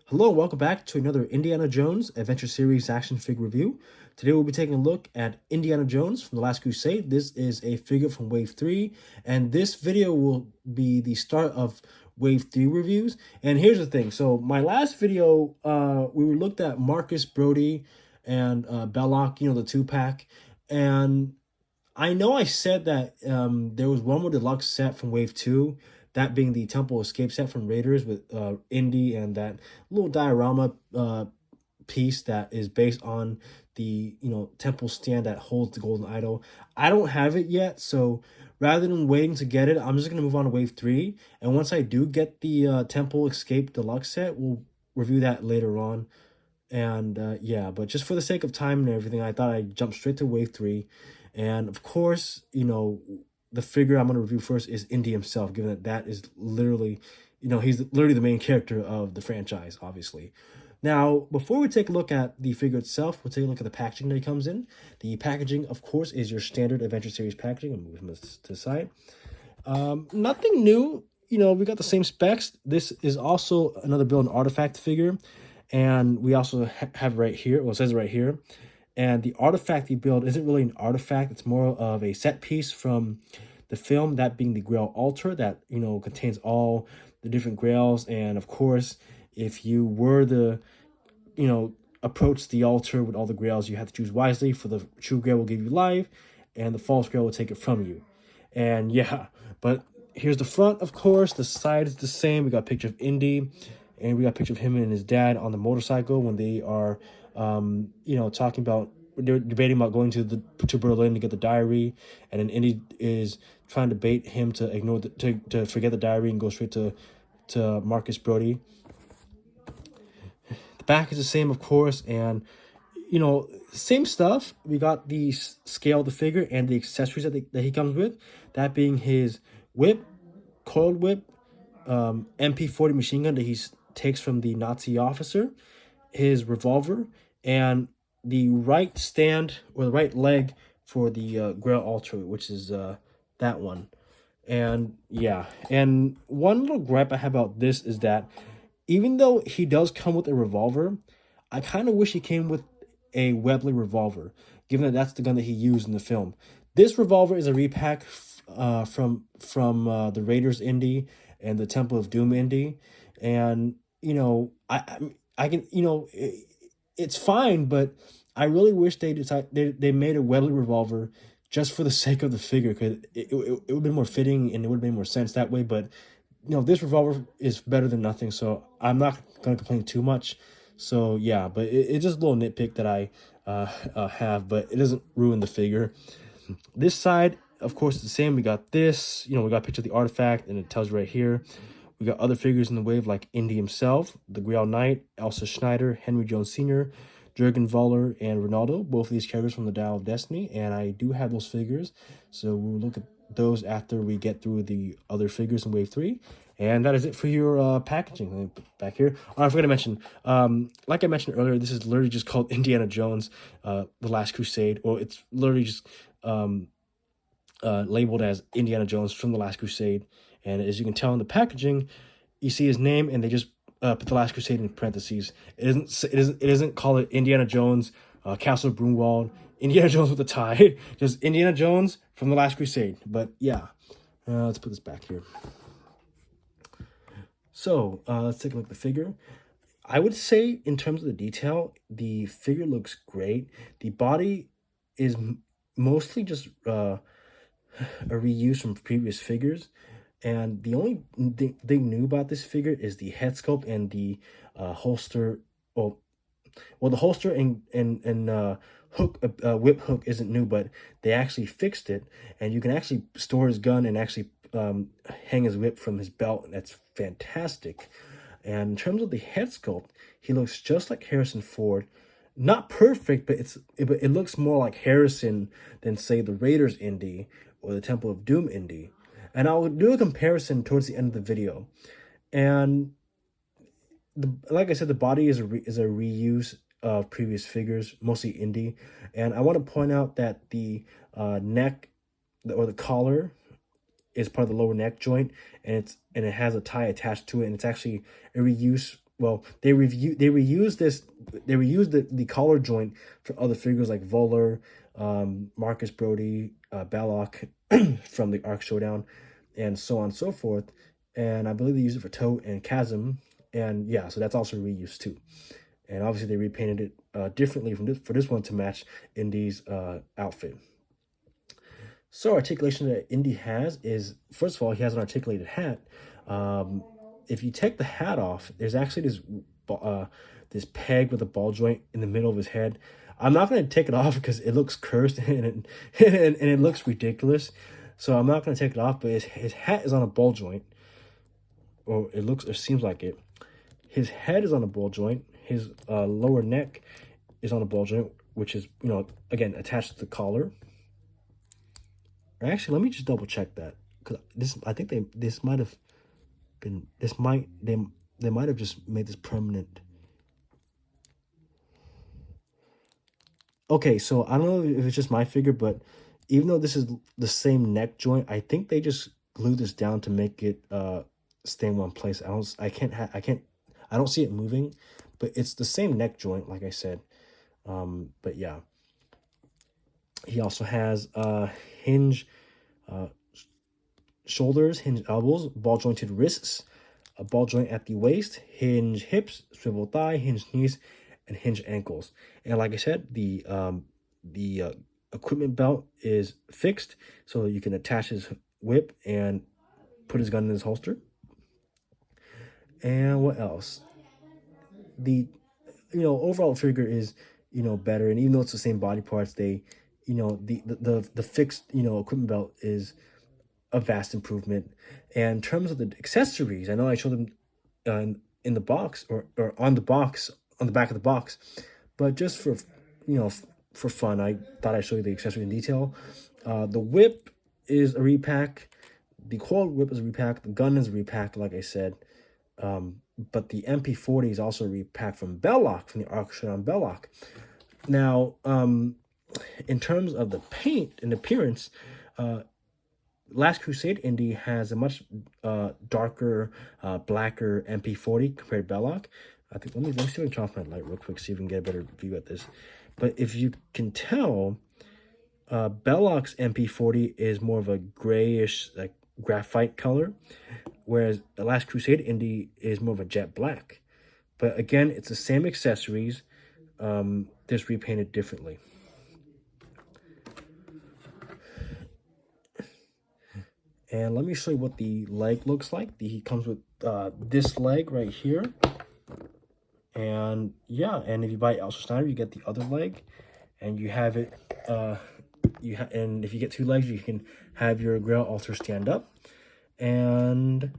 Hello, welcome back to another Indiana Jones Adventure Series action figure review. Today we'll be taking a look at Indiana Jones from The Last Crusade. This is a figure from Wave 3, and this video will be the start of Wave 3 reviews. And here's the thing. So my last video, we looked at Marcus Brody and Belloc, the two-pack. And I know I said that there was one more deluxe set from Wave 2, that being the Temple Escape set from Raiders with Indy and that little diorama piece that is based on the temple stand that holds the golden idol. I don't have it yet, so rather than waiting to get it, I'm just gonna move on to Wave 3. And once I do get the Temple Escape deluxe set, we'll review that later on. And yeah, but just for the sake of time and everything, I thought I'd jump straight to Wave 3. And of course, the figure I'm going to review first is Indy himself, given that that is literally, he's literally the main character of the franchise, obviously. Now, before we take a look at the figure itself, we'll take a look at the packaging that he comes in. The packaging, of course, is your standard Adventure Series packaging. I'll move him to the side. Nothing new. We got the same specs. This is also another build and artifact figure. And we also have right here, well, it says right here. And the artifact you build isn't really an artifact. It's more of a set piece from the film, that being the Grail altar that, contains all the different grails. And of course, if you were to, approach the altar with all the grails, you have to choose wisely. For the true grail will give you life, and the false grail will take it from you. And yeah, but here's the front, of course. The side is the same. We got a picture of Indy, and we got a picture of him and his dad on the motorcycle when they are, talking about, they're debating about going to Berlin to get the diary, and then Indy is trying to bait him to ignore to forget the diary and go straight to Marcus Brody. The back is the same, of course, and same stuff. We got the scale of the figure and the accessories that he comes with, that being his whip, coiled whip, MP40 machine gun that he takes from the Nazi officer, his revolver, and the right stand or the right leg for the Grail altar, which is that one. And yeah, and one little gripe I have about this is that even though he does come with a revolver, I kind of wish he came with a Webley revolver, given that that's the gun that he used in the film. This revolver is a repack from the Raiders Indy and the Temple of Doom Indy, and I can it's fine, but I really wish they made a Webley revolver just for the sake of the figure, because it would have been more fitting and it would have made more sense that way. But this revolver is better than nothing, so I'm not gonna complain too much. So yeah, but it's just a little nitpick that I have, but it doesn't ruin the figure. This side, of course, is the same. We got this, we got a picture of the artifact, and it tells you right here. We got other figures in the wave like Indy himself, the Grail Knight, Elsa Schneider, Henry Jones Sr., Jurgen Voller, and Ronaldo. Both of these characters from the Dial of Destiny, and I do have those figures, so we'll look at those after we get through the other figures in Wave 3. And that is it for your packaging. Let me put it back here. Oh, I forgot to mention, like I mentioned earlier, this is literally just called Indiana Jones, The Last Crusade, or it's literally just labeled as Indiana Jones from The Last Crusade. And as you can tell in the packaging, you see his name, and they just put The Last Crusade in parentheses. It isn't call it Indiana Jones, Castle Broomwald, Indiana Jones with a tie. Just Indiana Jones from The Last Crusade. But yeah, let's put this back here. So let's take a look at the figure. I would say in terms of the detail, the figure looks great. The body is mostly just a reuse from previous figures. And the only thing new about this figure is the head sculpt and the holster. Well, the holster and hook, whip hook isn't new, but they actually fixed it, and you can actually store his gun and actually hang his whip from his belt, and that's fantastic. And in terms of the head sculpt, he looks just like Harrison Ford. Not perfect, but it looks more like Harrison than, say, the Raiders Indy or the Temple of Doom Indy. And I'll do a comparison towards the end of the video. And like I said, the body is a reuse of previous figures, mostly Indy. And I want to point out that the neck or the collar is part of the lower neck joint, and it has a tie attached to it, and it's actually a reuse well, they reused the collar joint for other figures like Voller, Marcus Brody, Balok from the Ark Showdown, and so on and so forth. And I believe they used it for Tote and Chasm, and yeah, so that's also reused too. And obviously they repainted it differently for this one to match Indy's outfit. So articulation that Indy has is, first of all, he has an articulated hat. If you take the hat off, there's actually this peg with a ball joint in the middle of his head. I'm not going to take it off because it looks cursed and it looks ridiculous. So I'm not going to take it off, but his hat is on a ball joint, or it seems like it. His head is on a ball joint. His lower neck is on a ball joint, which is, again, attached to the collar. Actually, let me just double check that, because they might have just made this permanent. Okay, so I don't know if it's just my figure, but even though this is the same neck joint, I think they just glued this down to make it stay in one place. I don't see it moving, but it's the same neck joint, like I said. But yeah, he also has hinge shoulders, hinge elbows, ball jointed wrists, a ball joint at the waist, hinge hips, swivel thigh, hinge knees, and hinge ankles. And like I said, the equipment belt is fixed, so you can attach his whip and put his gun in his holster. And what else? The overall figure is better, and even though it's the same body parts, they the fixed equipment belt is a vast improvement. And in terms of the accessories, I know I showed them in the box or on the box, on the back of the box, but just for for fun, I thought I'd show you the accessories in detail. The whip is a repack, the coil whip is a repack, the gun is a repack, like I said. But the MP40 is also a repack from Belloc, from the Ark Showdown Belloc. Now, in terms of the paint and appearance, Last Crusade Indy has a much darker, blacker MP40 compared to Belloc. I think, let me see if I can turn off my light real quick, see if we can get a better view at this. But if you can tell, Belloc's MP40 is more of a grayish, like graphite color, whereas the Last Crusade Indy is more of a jet black. But again, it's the same accessories, just repainted differently. And let me show you what the leg looks like. He comes with this leg right here. And yeah, and if you buy Elsa Snyder, you get the other leg. And you have it, and if you get two legs, you can have your Grail altar stand up. And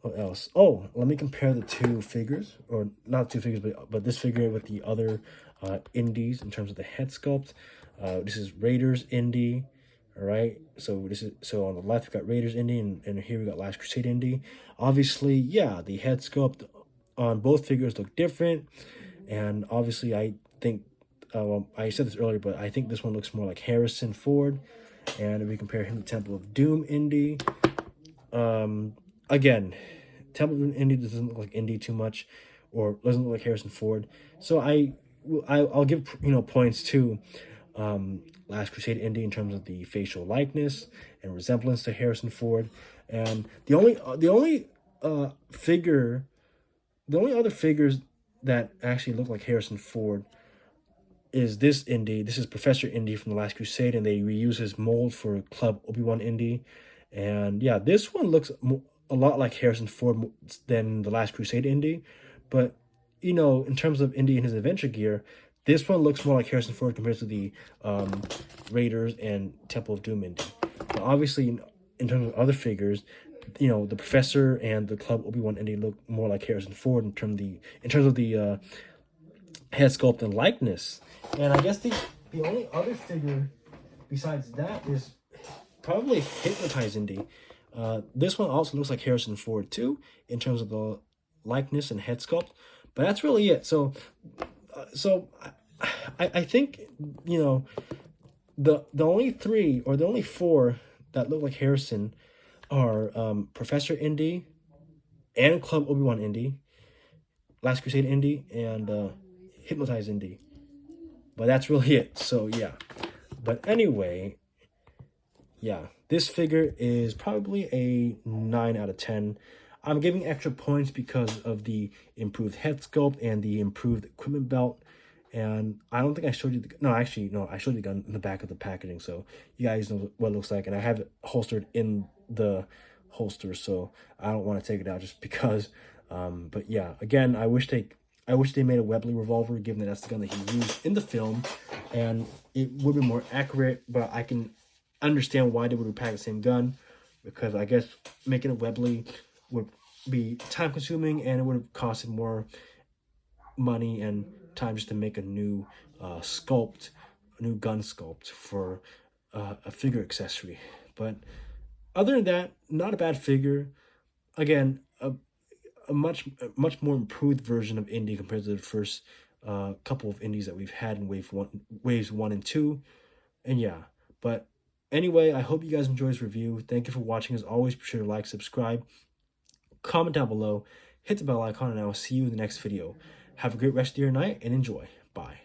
what else? Oh, let me compare the two figures, or not two figures, but this figure with the other indies in terms of the head sculpt. This is Raiders Indy. All right, so on the left we got Raiders Indy, and here we got Last Crusade Indy. Obviously, yeah, the head sculpt on both figures look different, and obviously I think, well, I said this earlier, but I think this one looks more like Harrison Ford. And if we compare him to Temple of Doom Indy, again, Temple of Doom Indy doesn't look like Indy too much, or doesn't look like Harrison Ford. So I'll give points to Last Crusade Indy in terms of the facial likeness and resemblance to Harrison Ford. And the only other figures that actually look like Harrison Ford is this Indy. This is Professor Indy from the Last Crusade, and they reuse his mold for Club Obi-Wan Indy. And yeah, this one looks a lot like Harrison Ford than the Last Crusade Indy, but in terms of Indy and his adventure gear, this one looks more like Harrison Ford compared to the Raiders and Temple of Doom Indy. But obviously, in terms of other figures, the Professor and the Club Obi-Wan Indy look more like Harrison Ford in terms of the head sculpt and likeness. And I guess the only other figure besides that is probably Hypnotize Indy. This one also looks like Harrison Ford too in terms of the likeness and head sculpt. But that's really it. So I think the only three or the only four that look like Harrison are Professor Indy and Club Obi-Wan Indy, Last Crusade Indy and Hypnotize Indy. But that's really it. So yeah. But anyway, yeah, this figure is probably a 9 out of 10. I'm giving extra points because of the improved head sculpt and the improved equipment belt. And I don't think I showed you the... No, actually, no, I showed you the gun in the back of the packaging. So you guys know what it looks like. And I have it holstered in the holster. So I don't want to take it out just because. But yeah, again, I wish they made a Webley revolver, given that that's the gun that he used in the film. And it would be more accurate, but I can understand why they would repack the same gun, because I guess making a Webley would be time consuming and it would have costed more money and time just to make a new sculpt, a new gun sculpt for a figure accessory. But other than that, not a bad figure. Again, a much more improved version of Indy compared to the first couple of Indies that we've had in waves 1 and 2. And yeah, but anyway, I hope you guys enjoyed this review. Thank you for watching. As always, be sure to like, subscribe, comment down below, hit the bell icon, and I will see you in the next video. Have a great rest of your night and enjoy. Bye.